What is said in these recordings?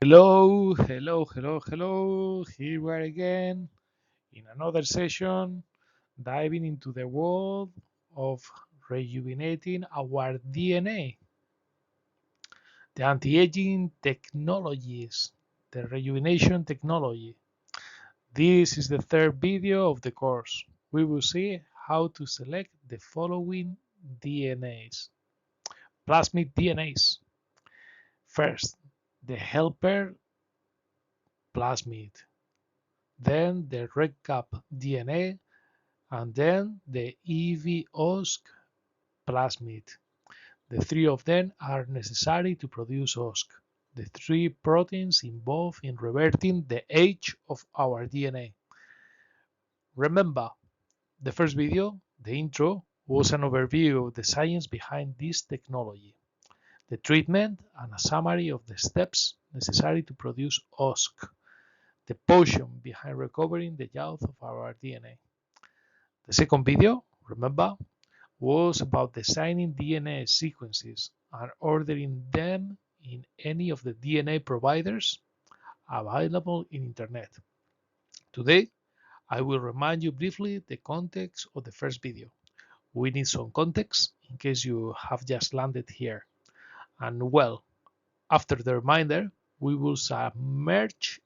Hello, hello, hello, hello. Here we are again in another session, diving into the world of rejuvenating our DNA, the anti-aging technologies, the rejuvenation technology. This is the third video of the course. We will see how to select the following DNAs, plasmid DNAs. First, the helper plasmid, then the RepCap DNA, and then the AAV OSK plasmid. The three of them are necessary to produce OSK, the three proteins involved in reverting the age of our DNA. Remember, the first video, the intro, was an overview of the science behind this technology, the treatment, and a summary of the steps necessary to produce OSK, the potion behind recovering the youth of our DNA. The second video, remember, was about designing DNA sequences and ordering them in any of the DNA providers available in Internet. Today, I will remind you briefly the context of the first video. We need some context in case you have just landed here. And well, after the reminder, we will submerge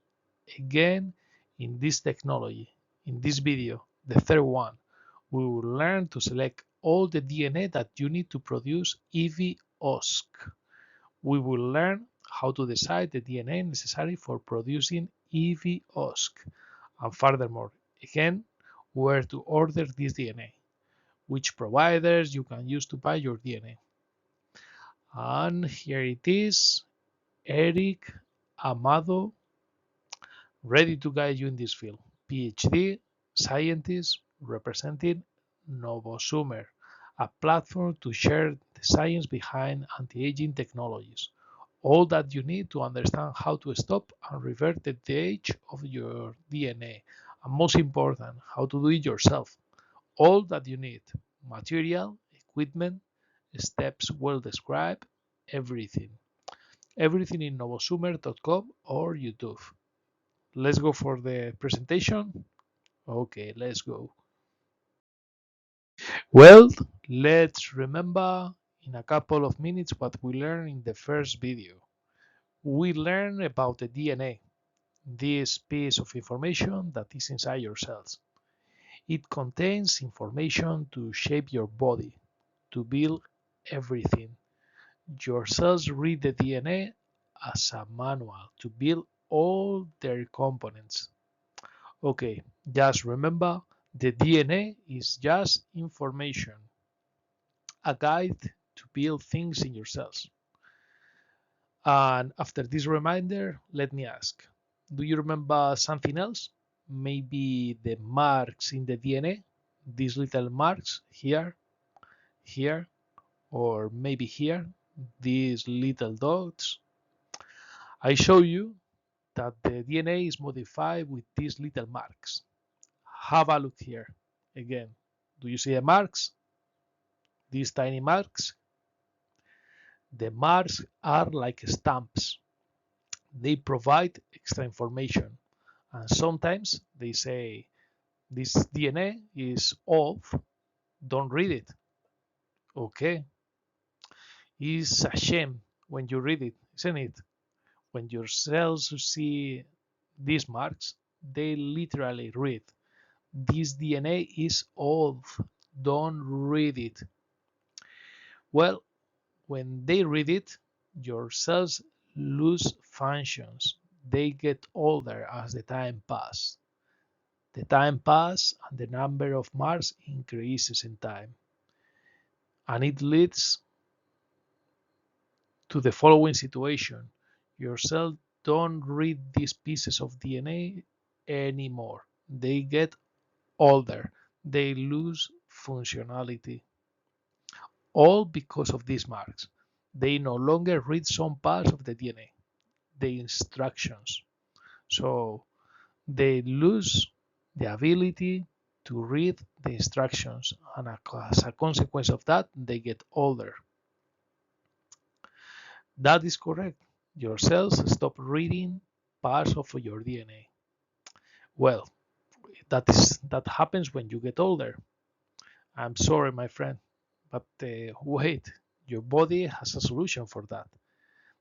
again in this technology. In this video, the third one, we will learn to select all the DNA that you need to produce AAV OSK. We will learn how to decide the DNA necessary for producing AAV OSK, and furthermore, again, where to order this DNA, which providers you can use to buy your DNA. And here it is, Eric Amado, ready to guide you in this field. PhD, scientist, representing Novosumer, a platform to share the science behind anti-aging technologies. All that you need to understand how to stop and revert the age of your DNA. And most important, how to do it yourself. All that you need, material, equipment, steps well described, everything. Everything in novosumer.com or YouTube. Let's go for the presentation. Okay, let's go. Well, let's remember in a couple of minutes what we learned in the first video. We learned about the DNA, this piece of information that is inside your cells. It contains information to shape your body, to build everything. Your cells read the DNA as a manual to build all their components. Okay, just remember the DNA is just information, a guide to build things in your cells. And after this reminder, let me ask, do you remember something else? Maybe the marks in the DNA, these little marks here, here, or maybe here, these little dots. I show you that the DNA is modified with these little marks. Have a look here. Again, do you see the marks? These tiny marks? The marks are like stamps. They provide extra information. And sometimes they say, this DNA is old, don't read it. Okay. It's a shame when you read it, isn't it? When your cells see these marks, they literally read, this DNA is old, don't read it. Well, when they read it, your cells lose functions. They get older as the time passes. The time passes and the number of marks increases in time. And it leads to the following situation. Your cells don't read these pieces of DNA anymore. They get older. They lose functionality. All because of these marks. They no longer read some parts of the DNA, the instructions. So they lose the ability to read the instructions, and as a consequence of that, they get older. That is correct. Your cells stop reading parts of your DNA. Well, that happens when you get older. I'm sorry, my friend, but wait, your body has a solution for that.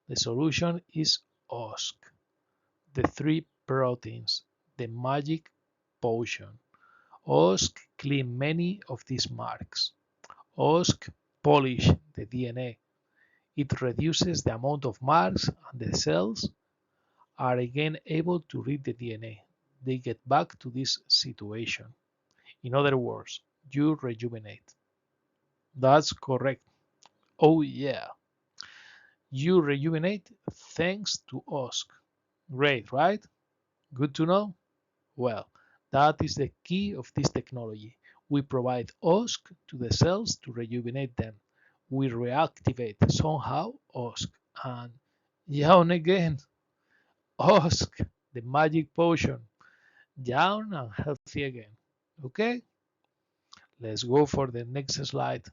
The solution is OSK, the three proteins, the magic potion. OSK clean many of these marks. OSK polish the DNA. It reduces the amount of marks and the cells are again able to read the DNA. They get back to this situation. In other words, you rejuvenate. That's correct. Oh yeah, you rejuvenate thanks to OSK. Great, right? Good to know? Well, that is the key of this technology. We provide OSK to the cells to rejuvenate them. We reactivate somehow OSK and yawn again. OSK, the magic potion. Yawn and healthy again. Okay, let's go for the next slide.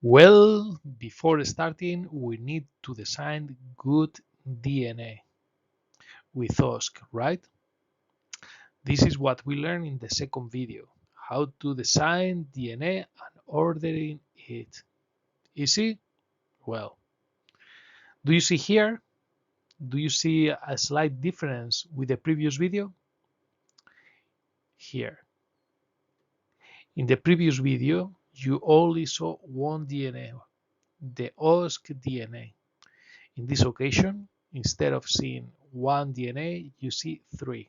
Well, before starting, we need to design good DNA with OSK, right? This is what we learned in the second video, how to design DNA and ordering it. Easy? Well, do you see here? Do you see a slight difference with the previous video? Here. In the previous video, you only saw one DNA, the OSK DNA. In this occasion, instead of seeing one DNA, you see three.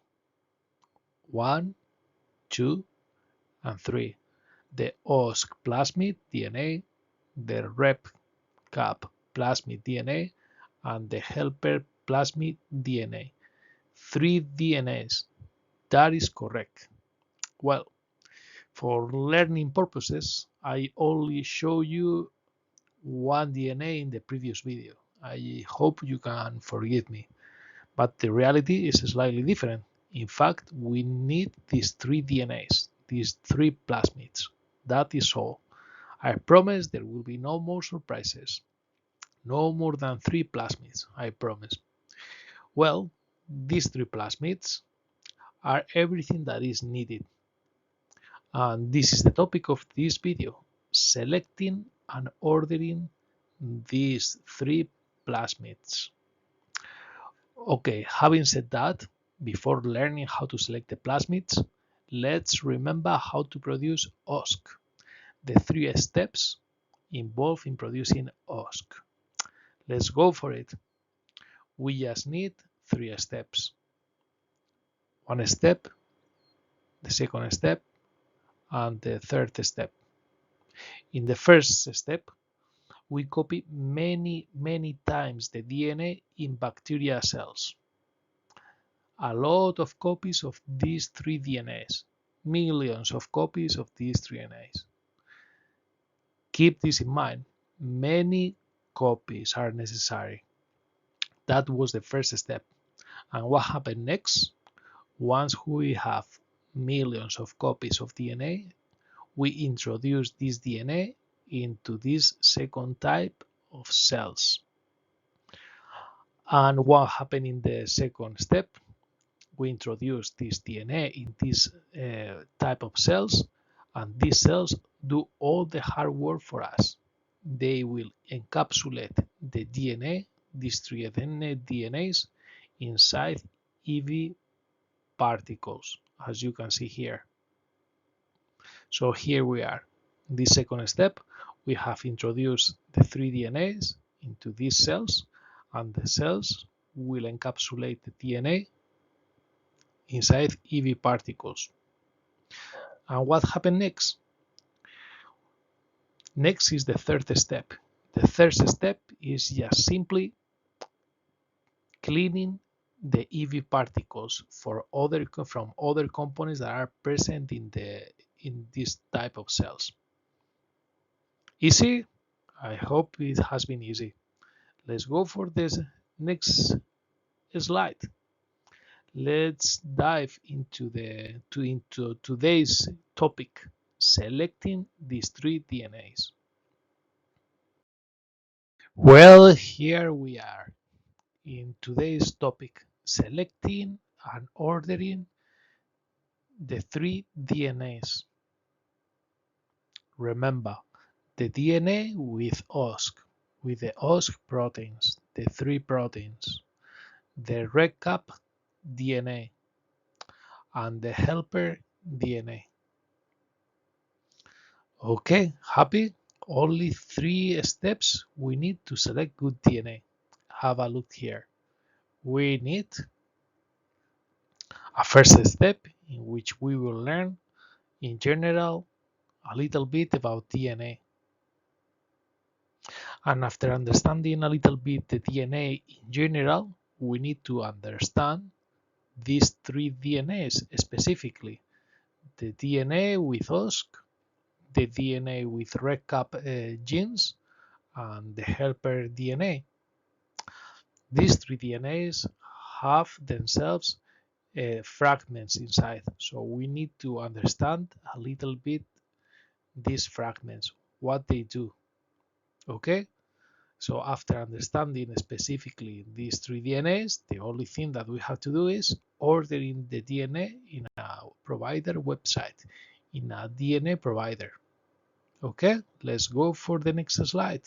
1, 2, and 3. The OSK plasmid DNA, the RepCap plasmid DNA, and the helper plasmid DNA. 3 DNAs. That is correct. Well, for learning purposes, I only show you one DNA in the previous video. I hope you can forgive me. But the reality is slightly different. In fact, we need these 3 DNAs, these 3 plasmids. That is all. I promise there will be no more surprises. No more than 3 plasmids, I promise. Well, these 3 plasmids are everything that is needed. And this is the topic of this video, selecting and ordering these 3 plasmids. Okay, having said that, before learning how to select the plasmids, let's remember how to produce OSK, the 3 steps involved in producing OSK. Let's go for it. We just need 3 steps. One step, the second step, and the third step. In the first step, we copy many times the DNA in bacteria cells. A lot of copies of these 3 DNAs, millions of copies of these 3 DNAs. Keep this in mind, many copies are necessary. That was the first step. And what happened next? Once we have millions of copies of DNA, we introduce this DNA into this second type of cells. And what happened in the second step? We introduce this DNA in this type of cells, and these cells do all the hard work for us. They will encapsulate the DNA, these 3 DNAs, inside EV particles, as you can see here. So here we are. In this second step, we have introduced the 3 DNAs into these cells, and the cells will encapsulate the DNA inside EV particles. And what happened next? Next is the third step. The third step is just simply cleaning the EV particles from other components that are present in this type of cells. Easy? I hope it has been easy. Let's go for this next slide. Let's dive into today's topic, selecting these 3 DNAs. Well, here we are in today's topic, selecting and ordering the three DNAs. Remember, the DNA with OSK, with the OSK proteins, the three proteins, the RepCap DNA, and the helper DNA. Okay, happy? Only three steps we need to select good DNA. Have a look here. We need a first step in which we will learn in general a little bit about DNA. And after understanding a little bit the DNA in general, we need to understand these three DNAs specifically. The DNA with OSK, the DNA with RepCap genes, and the helper DNA. These three DNAs have themselves fragments inside, so we need to understand a little bit these fragments, what they do. Okay, so after understanding specifically these three DNAs, the only thing that we have to do is ordering the DNA in a provider website, in a DNA provider. Okay, let's go for the next slide.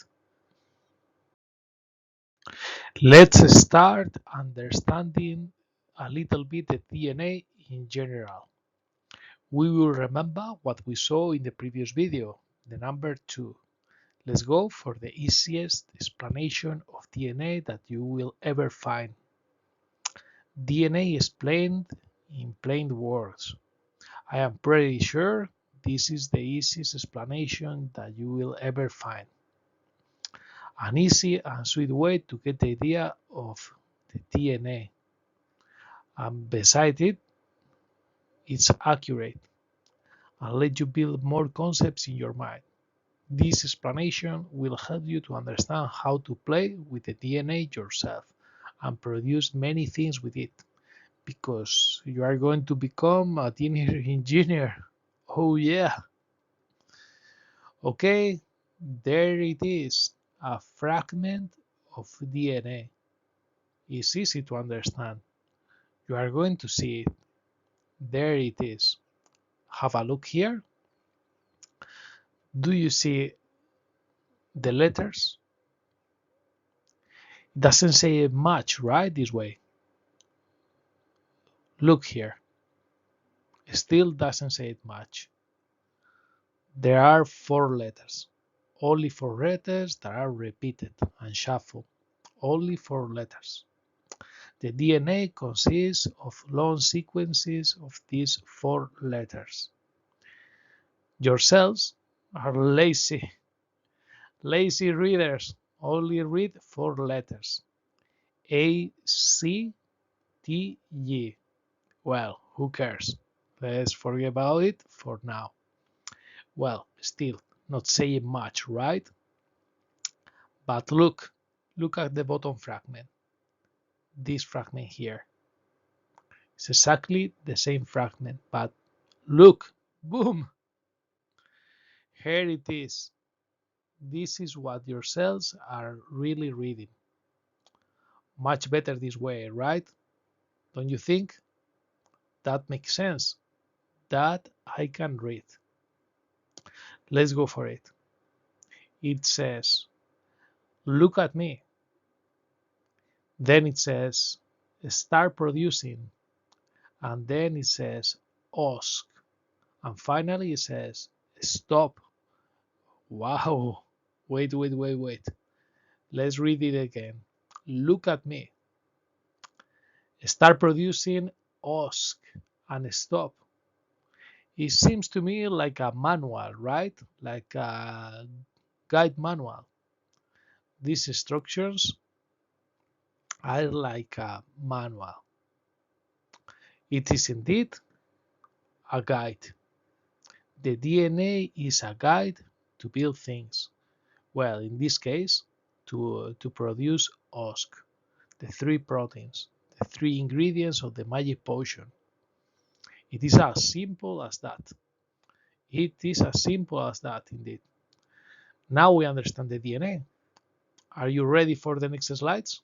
Let's start understanding a little bit the DNA in general. We will remember what we saw in the previous video, the number 2. Let's go for the easiest explanation of DNA that you will ever find. DNA explained in plain words. I am pretty sure this is the easiest explanation that you will ever find. An easy and sweet way to get the idea of the DNA. And beside it, it's accurate and let you build more concepts in your mind. This explanation will help you to understand how to play with the DNA yourself and produce many things with it, because you are going to become a DNA engineer. Oh yeah. Okay, there it is, a fragment of DNA. It's easy to understand. You are going to see it. There it is. Have a look here. Do you see the letters? It doesn't say much, right? This way. Look here. Still doesn't say it much. There are 4 letters. Only 4 letters that are repeated and shuffled. Only 4 letters. The DNA consists of long sequences of these 4 letters. Your cells are lazy readers. Only read 4 letters. A, C, T, G. Well, who cares? Let's forget about it for now. Well, still not saying much, right? But look at the bottom fragment. This fragment here. It's exactly the same fragment, but look, boom, here it is. This is what your cells are really reading. Much better this way, right? Don't you think? That makes sense. That I can read. Let's go for it. It says, look at me. Then it says, start producing. And then it says, OSK. And finally it says, stop. Wow. Wait. Let's read it again. Look at me. Start producing OSK and stop. It seems to me like a manual, right? Like a guide manual. These instructions are like a manual. It is indeed a guide. The DNA is a guide to build things. Well, in this case, to produce OSK, the 3 proteins, the 3 ingredients of the magic potion. It is as simple as that. It is as simple as that, indeed. Now we understand the DNA. Are you ready for the next slides?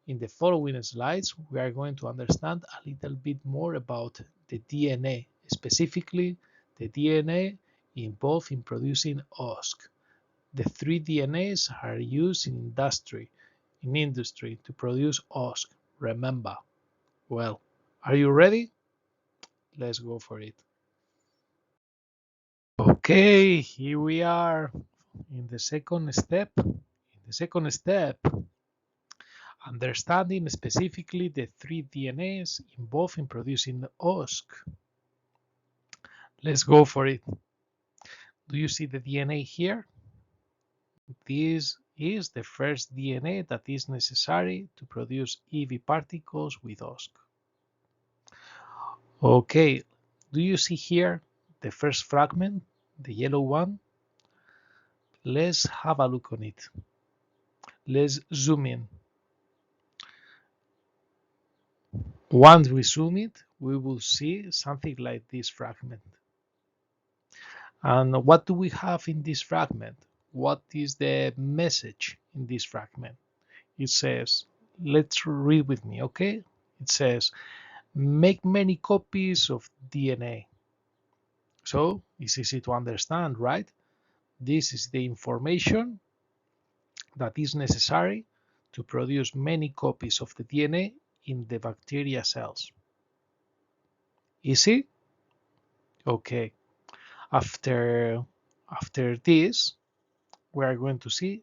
In the following slides, we are going to understand a little bit more about the DNA, specifically the DNA involved in producing OSK. The three DNAs are used in industry to produce OSK. Remember. Well, are you ready? Let's go for it. Okay, here we are in the second step. In the second step, understanding specifically the three DNAs involved in producing OSK. Let's go for it. Do you see the DNA here? This is the first DNA that is necessary to produce EV particles with OSK. Okay, do you see here the first fragment, the yellow one? Let's have a look on it. Let's zoom in. Once we zoom it, we will see something like this fragment. And what do we have in this fragment? What is the message in this fragment? It says, let's read with me, okay? It says, make many copies of DNA. So it's easy to understand, right? This is the information that is necessary to produce many copies of the DNA in the bacteria cells. Easy? Okay. After this, we are going to see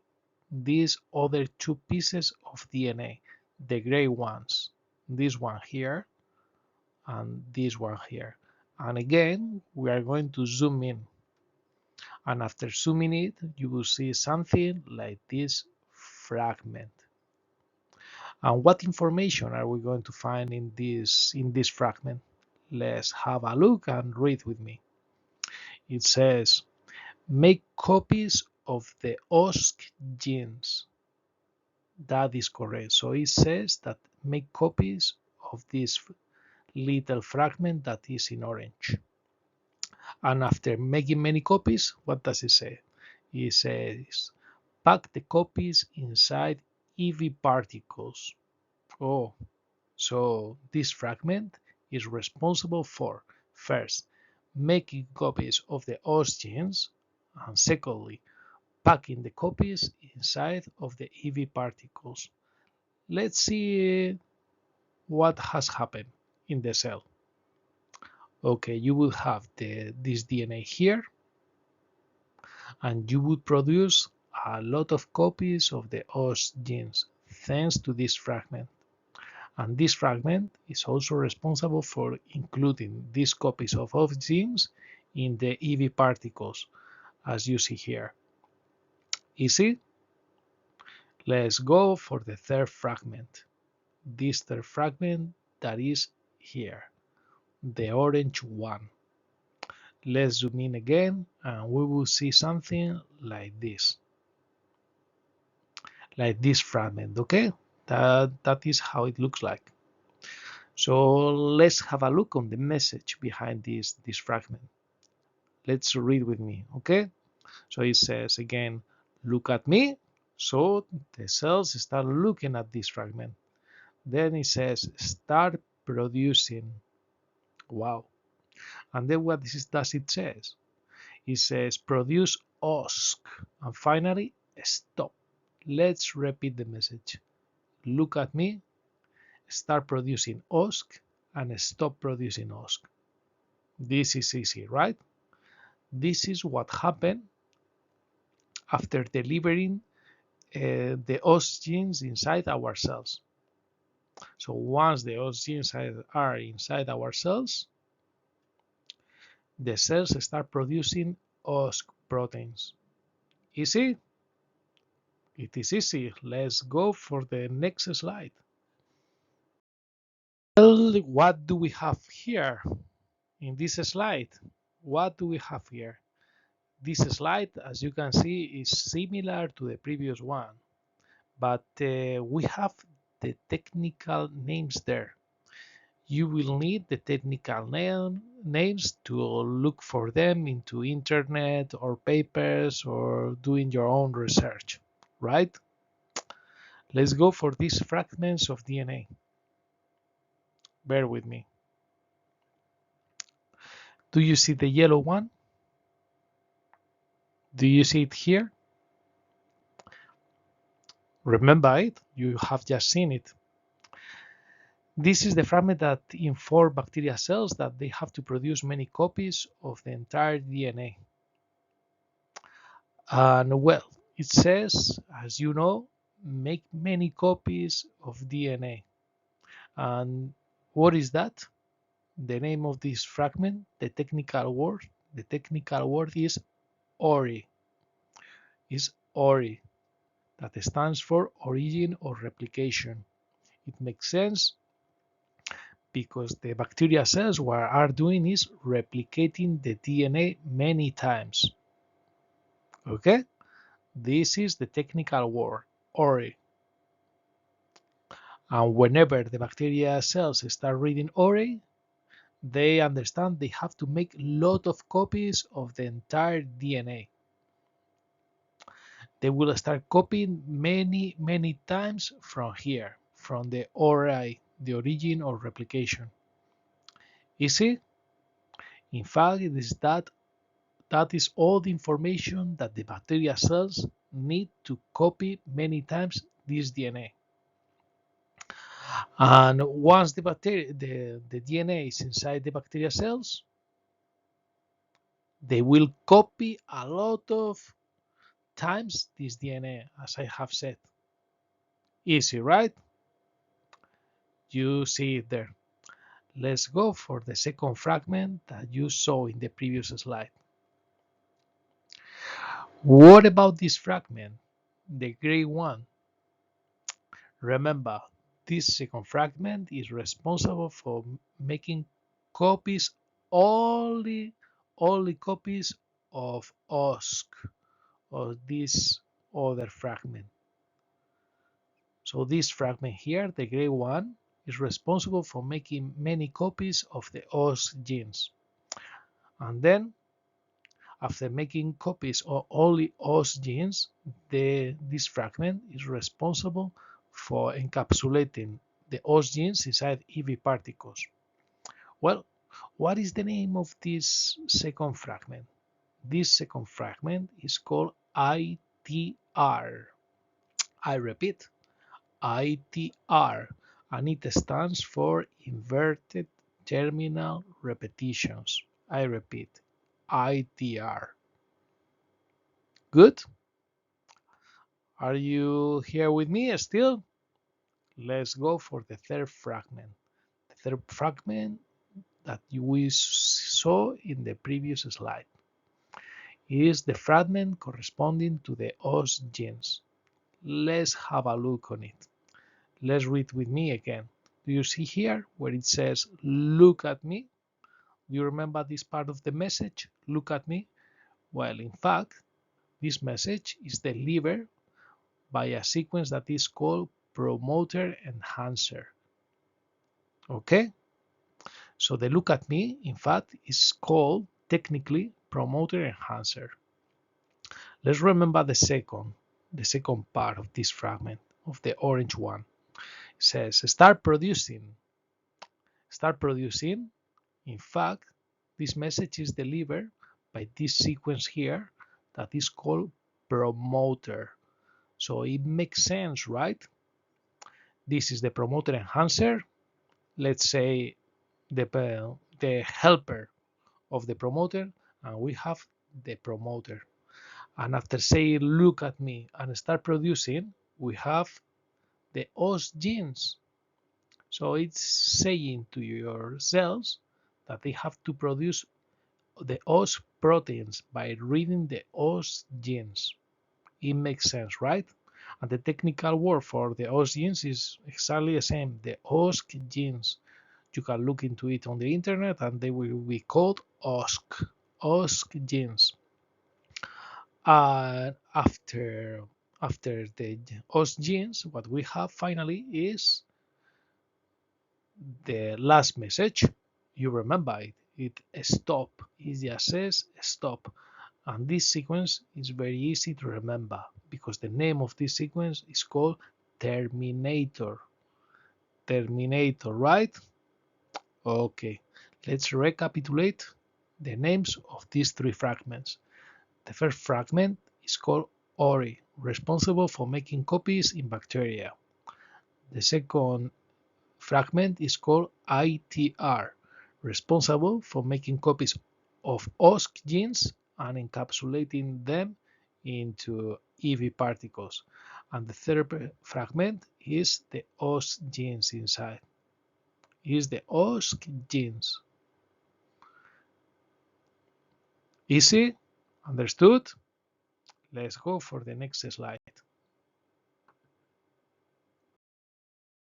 these other two pieces of DNA, the gray ones, this one here and this one here. And again, we are going to zoom in. And after zooming it, you will see something like this fragment. And what information are we going to find in this fragment? Let's have a look and read with me. It says, make copies of the OSK genes. That is correct. So it says that make copies of this little fragment that is in orange. And after making many copies, what does it say? It says, pack the copies inside EV particles. Oh, so this fragment is responsible for, first, making copies of the OS genes, and secondly, packing the copies inside of the EV particles. Let's see what has happened in the cell. Okay, you will have this DNA here, and you would produce a lot of copies of the OS genes thanks to this fragment. And this fragment is also responsible for including these copies of OS genes in the EV particles, as you see here. Easy? Let's go for the third fragment. This third fragment that is here, the orange one. Let's zoom in again and we will see something like this fragment. Okay, that is how it looks like. So let's have a look on the message behind this fragment. Let's read with me. Okay, so it says again, look at me. So the cells start looking at this fragment. Then it says start producing. Wow. And then what does it says? It says produce OSK. And finally, stop. Let's repeat the message. Look at me, start producing OSK, and stop producing OSK. This is easy, right? This is what happened after delivering the OSK genes inside our cells. So once the OSK genes are inside our cells, the cells start producing OSK proteins. Easy? It is easy. Let's go for the next slide. Well, what do we have here in this slide? What do we have here? This slide, as you can see, is similar to the previous one, but we have the technical names there. You will need the technical names to look for them into internet or papers or doing your own research, right? Let's go for these fragments of DNA. Bear with me. Do you see the yellow one? Do you see it here? Remember it? You have just seen it. This is the fragment that informs bacteria cells that they have to produce many copies of the entire DNA. And well, it says, as you know, make many copies of DNA. And what is that? The name of this fragment, the technical word is ORI. Is ORI. That stands for origin or replication. It makes sense because the bacteria cells what are doing is replicating the DNA many times. Okay? This is the technical word, ORI. And whenever the bacteria cells start reading ORI, they understand they have to make a lot of copies of the entire DNA. They will start copying many times from here, from the ORI, the origin or replication. Easy? In fact, it is that is all the information that the bacteria cells need to copy many times this DNA. And once the DNA is inside the bacteria cells, they will copy a lot of times this DNA, as I have said. Easy, right? You see it there. Let's go for the second fragment that you saw in the previous slide. What about this fragment, the gray one? Remember, this second fragment is responsible for making copies, only copies of OSK, or this other fragment. So this fragment here, the gray one, is responsible for making many copies of the OSK genes. And then, after making copies of only OSK genes, this fragment is responsible for encapsulating the OSK genes inside EV particles. Well, what is the name of this second fragment? This second fragment is called ITR. I repeat, ITR, and it stands for inverted terminal repetitions. I repeat, ITR. Good? Are you here with me still? Let's go for the third fragment. The third fragment that we saw in the previous slide is the fragment corresponding to the OS genes. Let's have a look on it. Let's read with me again. Do you see here where it says, look at me? Do you remember this part of the message? Look at me? Well, in fact, this message is delivered by a sequence that is called promoter enhancer. Okay? So the look at me, in fact, is called technically promoter enhancer. Let's remember the second part of this fragment, of the orange one. It says start producing. Start producing. In fact, this message is delivered by this sequence here that is called promoter. So it makes sense, right? This is the promoter enhancer. Let's say the helper of the promoter, and we have the promoter. And after saying look at me and start producing, we have the OS genes. So it's saying to your cells that they have to produce the OS proteins by reading the OS genes. It makes sense, right? And the technical word for the OS genes is exactly the same, the OSK genes. You can look into it on the internet and they will be called OSK genes. After the OS genes, what we have finally is the last message. You remember it stop. It just says stop. And this sequence is very easy to remember because the name of this sequence is called Terminator. Terminator, right? Okay, let's recapitulate the names of these three fragments. The first fragment is called ORI, responsible for making copies in bacteria. The second fragment is called ITR, responsible for making copies of OSK genes and encapsulating them into EV particles. And the third fragment is the OSK genes inside. Is the OSK genes. Easy? Understood? Let's go for the next slide.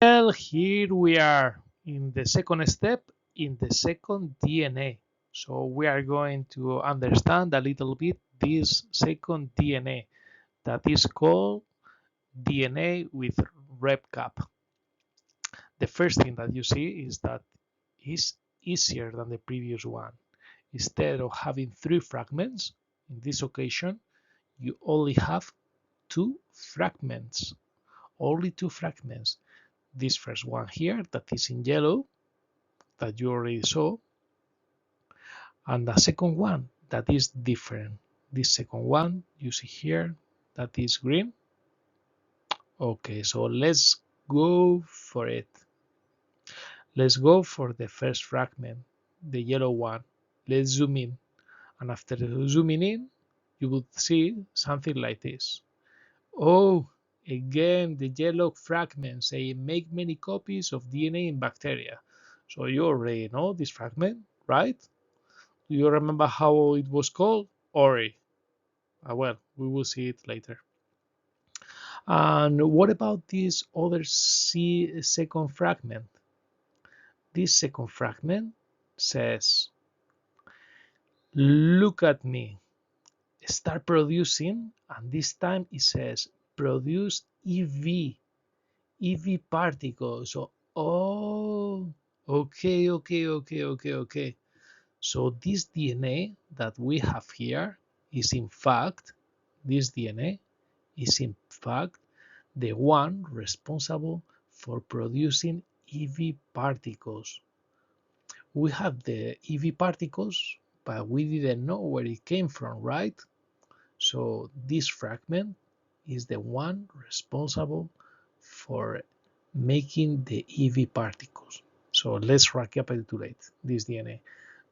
Well, here we are in the second step in the second DNA. So we are going to understand a little bit this second DNA that is called DNA with RepCap. The first thing that you see is that it's easier than the previous one. Instead of having three fragments, in this occasion, you only have two fragments. Only two fragments. This first one here that is in yellow, that you already saw, and the second one that is different. This second one you see here that is green. Okay, so let's go for it. Let's go for the first fragment, the yellow one. Let's zoom in, and after zooming in, you would see something like this. Oh, again, the yellow fragment say make many copies of DNA in bacteria. So you already know this fragment, right? Do you remember how it was called? ORI. Well, we will see it later. And what about this other second fragment? This second fragment says, look at me, start producing, and this time it says produce EV particles. So, oh, okay. So this DNA that we have here is in fact, this DNA is in fact the one responsible for producing EV particles. We have the EV particles, but we didn't know where it came from, right? So this fragment is the one responsible for making the EV particles. So let's recapitulate this DNA.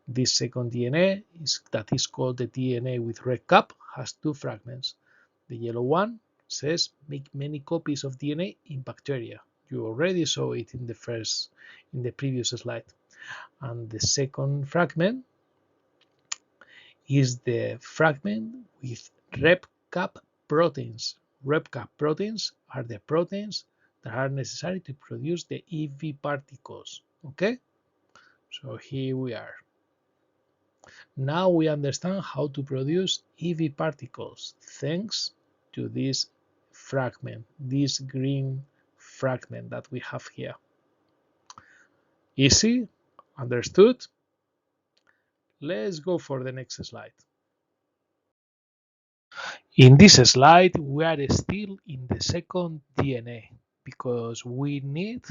This second DNA that is called the DNA with RepCap has two fragments. The yellow one says make many copies of DNA in bacteria. You already saw it in the previous slide. And the second fragment is the fragment with RepCap proteins. RepCap proteins are the proteins that are necessary to produce the EV particles. Okay? So here we are. Now we understand how to produce EV particles thanks to this fragment, this green fragment that we have here. Easy? Understood? Let's go for the next slide. In this slide, we are still in the second DNA because we need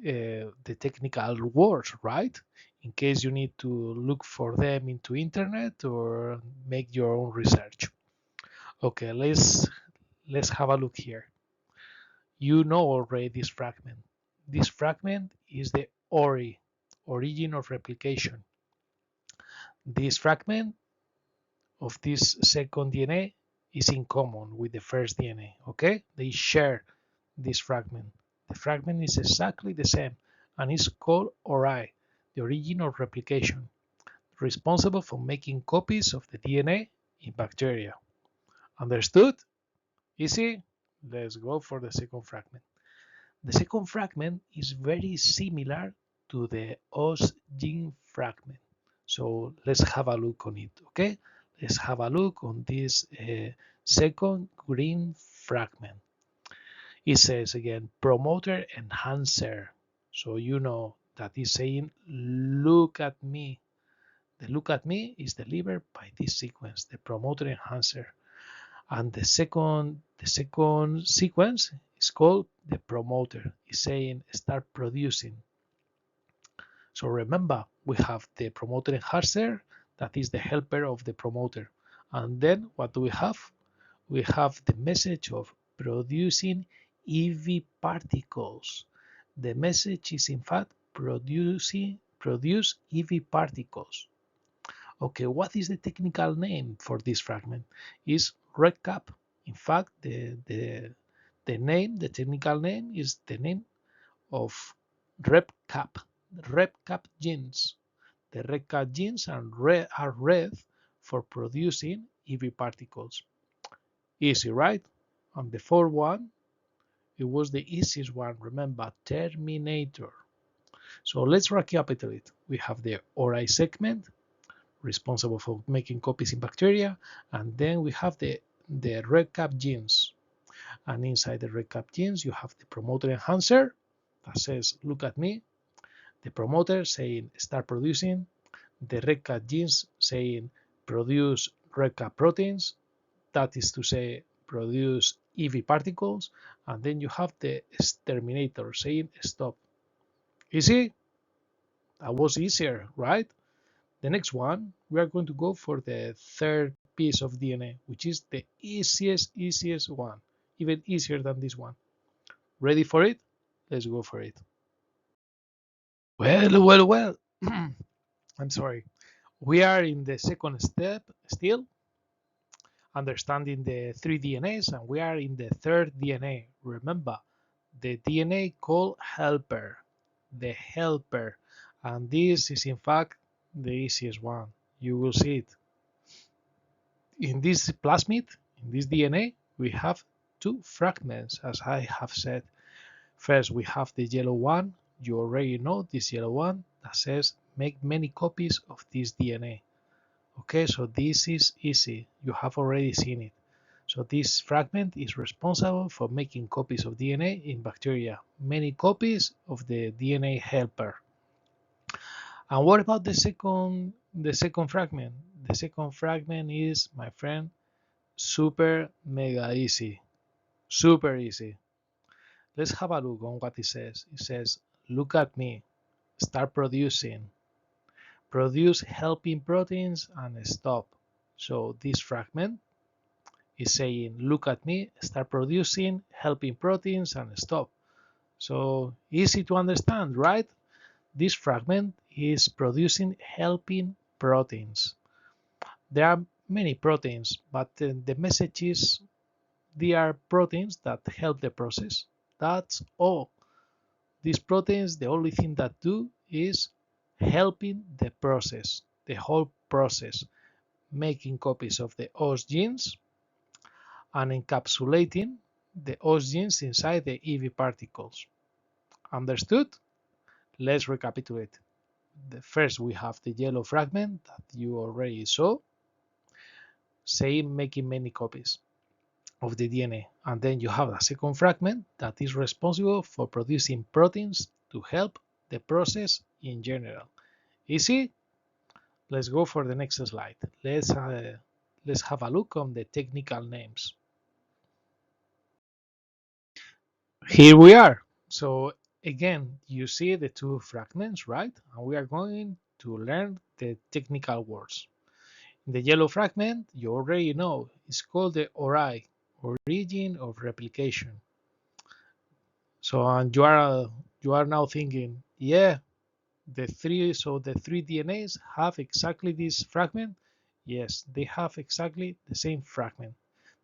the technical words, right? In case you need to look for them into internet or make your own research. Okay, let's have a look here. You know already this fragment. This fragment is the ORI, origin of replication. This fragment of this second DNA is in common with the first DNA, okay? They share this fragment. The fragment is exactly the same and is called ORI, the origin of replication, responsible for making copies of the DNA in bacteria. Understood? Easy? Let's go for the second fragment. The second fragment is very similar to the OS gene fragment. So let's have a look on it, okay? Let's have a look on this second green fragment. It says again, promoter enhancer. So you know that is saying, look at me. The look at me is delivered by this sequence, the promoter enhancer. And the second sequence It's called the promoter. It's saying start producing. So remember, we have the promoter enhancer, that is the helper of the promoter. And then what do we have? We have the message of producing EV particles. The message is in fact produce EV particles. Okay, what is the technical name for this fragment? Is RedCap. In fact, the technical name is the name of RepCap. RepCap genes. The RepCap genes are red for producing EV particles. Easy, right? And the fourth one, it was the easiest one. Remember, Terminator. So let's recapitulate. We have the ORI segment, responsible for making copies in bacteria, and then we have the RedCap genes. And inside the RedCap genes, you have the promoter enhancer that says, look at me. The promoter saying, start producing. The RedCap genes saying, produce RedCap proteins. That is to say, produce EV particles. And then you have the exterminator saying, stop. Easy? That was easier, right? The next one, we are going to go for the third piece of DNA, which is the easiest one, even easier than this one. Ready for it? Let's go for it. Well. I'm sorry. We are in the second step still, understanding the three DNAs, and we are in the third DNA. Remember, the DNA called helper, the helper. And this is in fact the easiest one. You will see it. In this plasmid, in this DNA, we have two fragments, as I have said. First, we have the yellow one. You already know this yellow one that says make many copies of this DNA. Okay, so this is easy. You have already seen it. So this fragment is responsible for making copies of DNA in bacteria, many copies of the DNA helper. And what about the second fragment? The second fragment is, my friend, super mega easy. Super easy. Let's have a look on what it says. It says, look at me, start producing, produce helping proteins and stop. So this fragment is saying, look at me, start producing helping proteins and stop. So easy to understand, right? This fragment is producing helping proteins. There are many proteins, but the message is they are proteins that help the process. That's all. These proteins, the only thing that do is helping the process, the whole process, making copies of the OS genes and encapsulating the OS genes inside the EV particles. Understood? Let's recapitulate. First, we have the yellow fragment that you already saw, saying making many copies of the DNA. And then you have a second fragment that is responsible for producing proteins to help the process in general. Easy? Let's go for the next slide. Let's have a look on the technical names. Here we are. So again, you see the two fragments, right? And we are going to learn the technical words. In the yellow fragment, you already know, it's called the ORI, origin of replication. So and you are now thinking, yeah, the three DNAs have exactly this fragment. Yes, they have exactly the same fragment.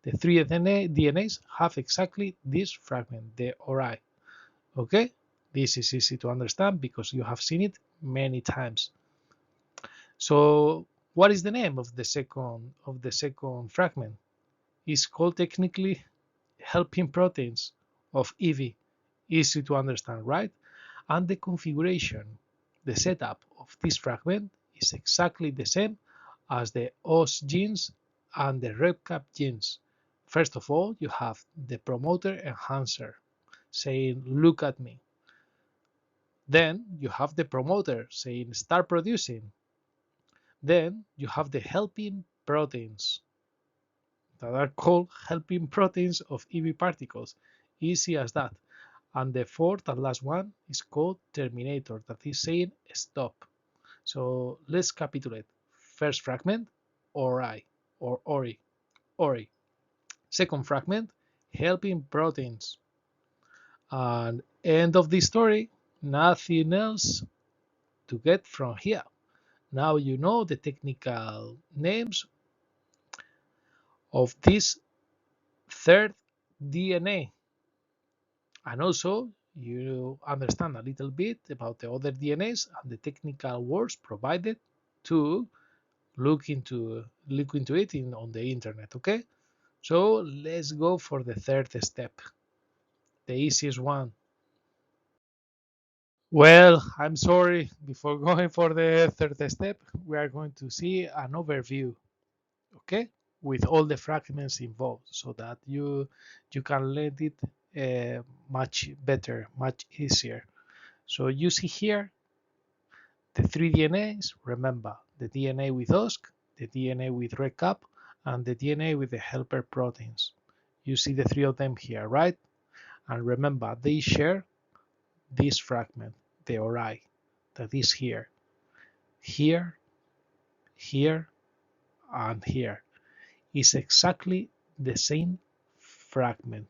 The three DNAs have exactly this fragment, the ORI. Okay, this is easy to understand because you have seen it many times. So what is the name of the second fragment? It's called technically helping proteins of EV. Easy to understand, right? And the configuration, the setup of this fragment is exactly the same as the OS genes and the RepCap genes. First of all, you have the promoter enhancer saying, look at me. Then you have the promoter saying, start producing. Then you have the helping proteins that are called helping proteins of EV particles. Easy as that. And the fourth and last one is called terminator, that is saying stop. So let's capitulate. First fragment, ORI or ORI. ORI. Second fragment, helping proteins. And end of the story, nothing else to get from here. Now you know the technical names of this third DNA. And also you understand a little bit about the other DNAs and the technical words provided to look into it on the internet. Okay, so let's go for the third step, the easiest one. Well, I'm sorry, before going for the third step, we are going to see an overview, okay, with all the fragments involved, so that you can let it much better, much easier. So you see here the three DNAs. Remember the DNA with OSK, the DNA with RepCap, and the DNA with the helper proteins. You see the three of them here, right? And remember, they share this fragment, the ORI, that is here, here, here, and here. Is exactly the same fragment.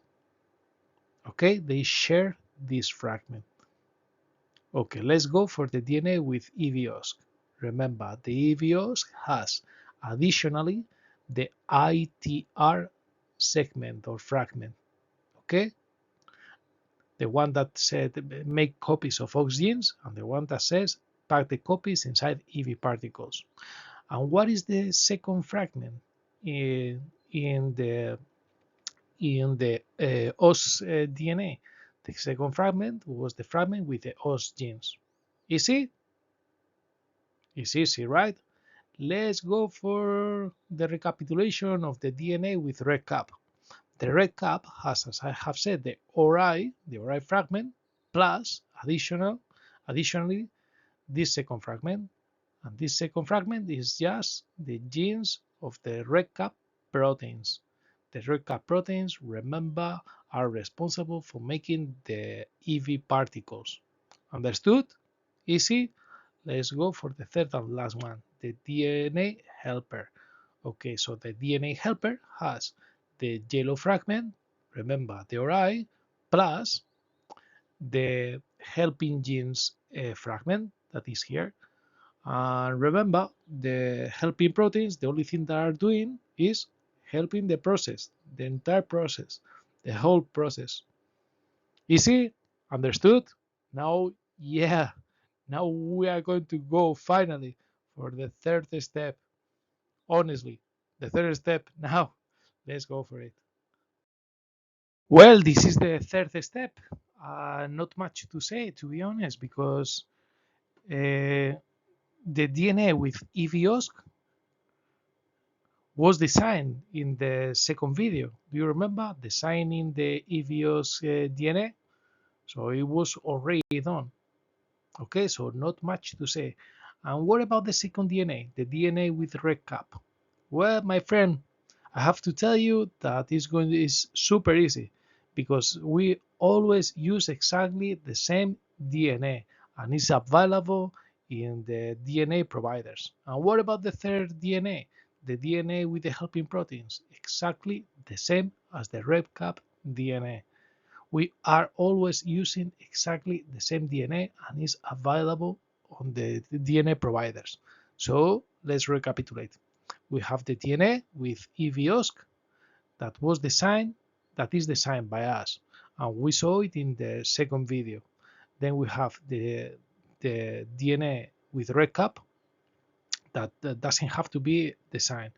Okay, they share this fragment. Okay, let's go for the DNA with EVOSK. Remember, the EVOSK has additionally the ITR segment or fragment. Okay, the one that said make copies of OX genes and the one that says pack the copies inside EV particles. And what is the second fragment in the OS DNA? The second fragment was the fragment with the OS genes. Easy? It's easy, right? Let's go for the recapitulation of the DNA with RepCap. The RepCap has, as I have said, the ORI fragment, plus additionally, this second fragment. And this second fragment is just the genes of the RepCap proteins. The RepCap proteins, remember, are responsible for making the EV particles. Understood? Easy? Let's go for the third and last one, the DNA helper. Okay, so the DNA helper has the yellow fragment, remember the ORI, plus the helping genes fragment that is here. And remember, the helping proteins, the only thing they are doing is helping the process, the entire process, the whole process. Easy? Understood? Now, yeah, now we are going to go finally for the third step. Honestly, the third step. Now, let's go for it. Well, this is the third step. Not much to say, to be honest, because the DNA with EVOSK was designed in the second video. Do you remember designing the EVOSK DNA? So it was already done. Okay, so not much to say. And what about the second DNA, the DNA with RepCap? Well, my friend, I have to tell you that it's super easy because we always use exactly the same DNA and it's available in the DNA providers. And what about the third DNA, the DNA with the helping proteins? Exactly the same as the RepCap DNA. We are always using exactly the same DNA and is available on the DNA providers. So let's recapitulate. We have the DNA with EVOSK that is designed by us, and we saw it in the second video. Then we have the DNA with RepCap that doesn't have to be designed,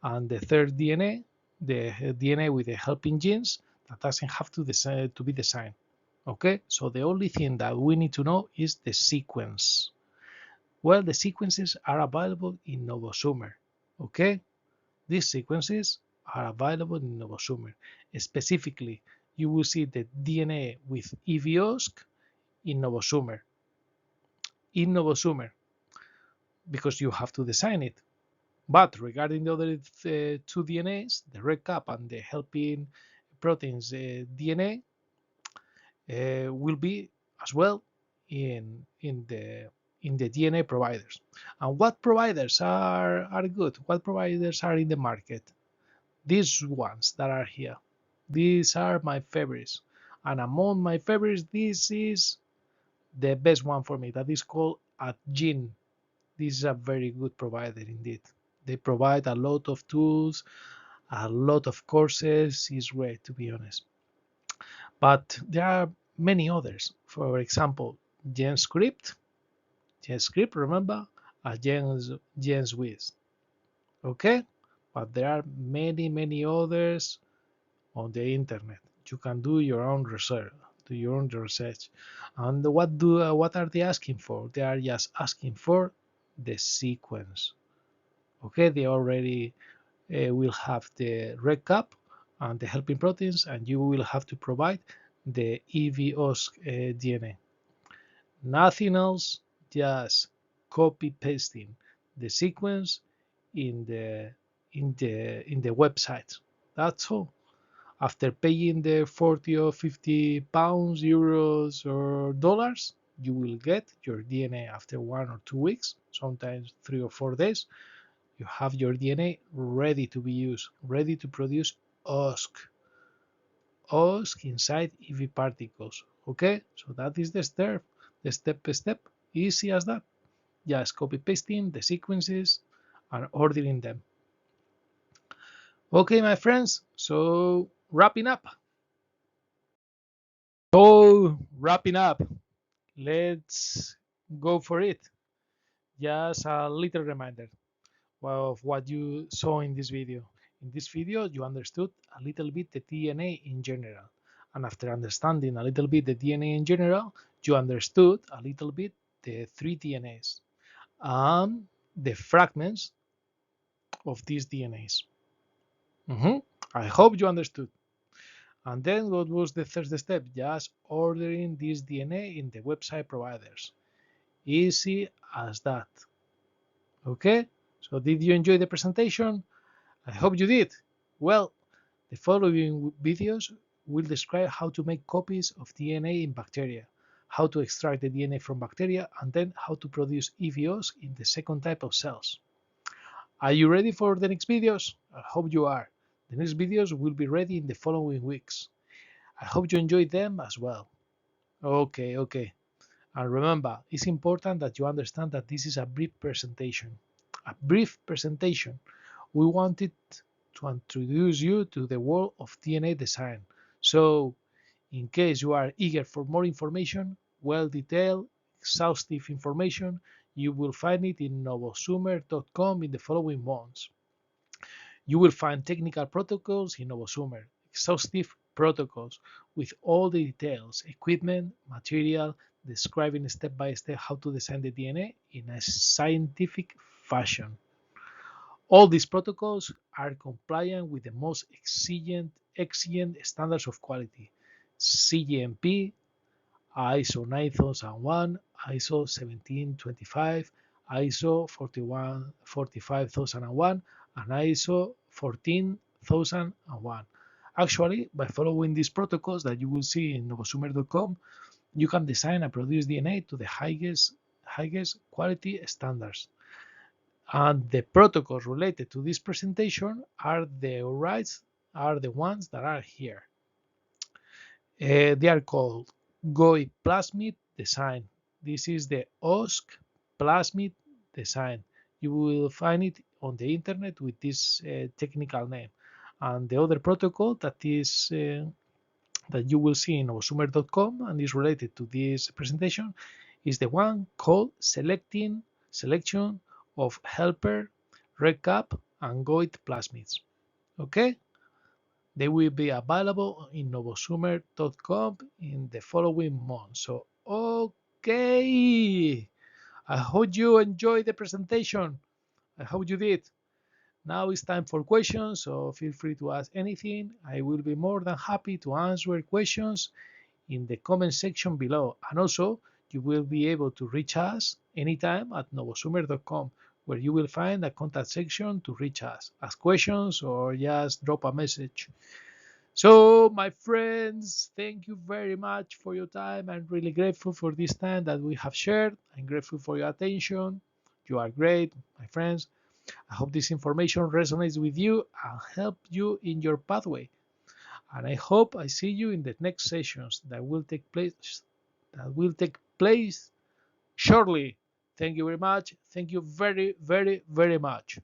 and the third DNA, the DNA with the helping genes that doesn't have to be designed. Okay, so the only thing that we need to know is the sequence. Well, the sequences are available in Novosumer. Okay, these sequences are available in Novosumer. Specifically, you will see the DNA with EVOSK in Novosumer. In Novosumer, because you have to design it. But regarding the other two DNAs, the RepCap and the helping proteins DNA, will be as well in the DNA providers. And what providers are good? What providers are in the market? These ones that are here. These are my favorites. And among my favorites, this is the best one for me. That is called Adgin. This is a very good provider indeed. They provide a lot of tools, a lot of courses. It's great, to be honest. But there are many others. For example, GenScript. GenScript, remember? GenSwiss. Okay? But there are many others on the internet. You can do your own research. And what are they asking for? They are just asking for the sequence. Okay, they already will have the RepCap and the helping proteins, and you will have to provide the AAV OSK DNA. Nothing else, just copy pasting the sequence in the website. That's all. After paying the 40 or 50 pounds, euros, or dollars, you will get your DNA after 1 or 2 weeks, sometimes 3 or 4 days. You have your DNA ready to be used, ready to produce OSK inside EV particles. Okay, so that is the step by step, easy as that. Just copy pasting the sequences and ordering them. Okay, my friends, so wrapping up. Let's go for it. Just a little reminder of what you saw in this video. In this video, you understood a little bit the DNA in general. And after understanding a little bit the DNA in general, you understood a little bit the three DNAs and the fragments of these DNAs. I hope you understood. And then what was the third step? Just ordering this DNA in the website providers. Easy as that. Okay, so did you enjoy the presentation? I hope you did. Well, the following videos will describe how to make copies of DNA in bacteria, how to extract the DNA from bacteria, and then how to produce EVOs in the second type of cells. Are you ready for the next videos? I hope you are. The next videos will be ready in the following weeks. I hope you enjoyed them as well. Okay. And remember, it's important that you understand that this is a brief presentation. A brief presentation. We wanted to introduce you to the world of DNA design. So, in case you are eager for more information, well-detailed, exhaustive information, you will find it in novosumer.com in the following months. You will find technical protocols in Novosumer, exhaustive protocols with all the details, equipment, material, describing step by step how to design the DNA in a scientific fashion. All these protocols are compliant with the most exigent standards of quality: CGMP, ISO 9001, ISO 1725, ISO 45001, and ISO 14001. Actually, by following these protocols that you will see in novosumer.com, you can design and produce DNA to the highest quality standards. And the protocols related to this presentation are the ones that are here. They are called GOI Plasmid Design. This is the OSK Plasmid Design. You will find it on the internet with this technical name. And the other protocol that is that you will see in novosumer.com and is related to this presentation is the one called Selection of Helper, RepCap, and GOIT Plasmids. Okay? They will be available in novosumer.com in the following month. So, okay. I hope you enjoyed the presentation. I hope you did. Now it's time for questions, so feel free to ask anything. I will be more than happy to answer questions in the comment section below. And also, you will be able to reach us anytime at novosumer.com, where you will find a contact section to reach us, ask questions, or just drop a message. So, my friends, thank you very much for your time. I'm really grateful for this time that we have shared. I'm grateful for your attention. You are great, my friends. I hope this information resonates with you and help you in your pathway. And I hope I see you in the next sessions that will take place shortly. Thank you very much. Thank you very, very, very much.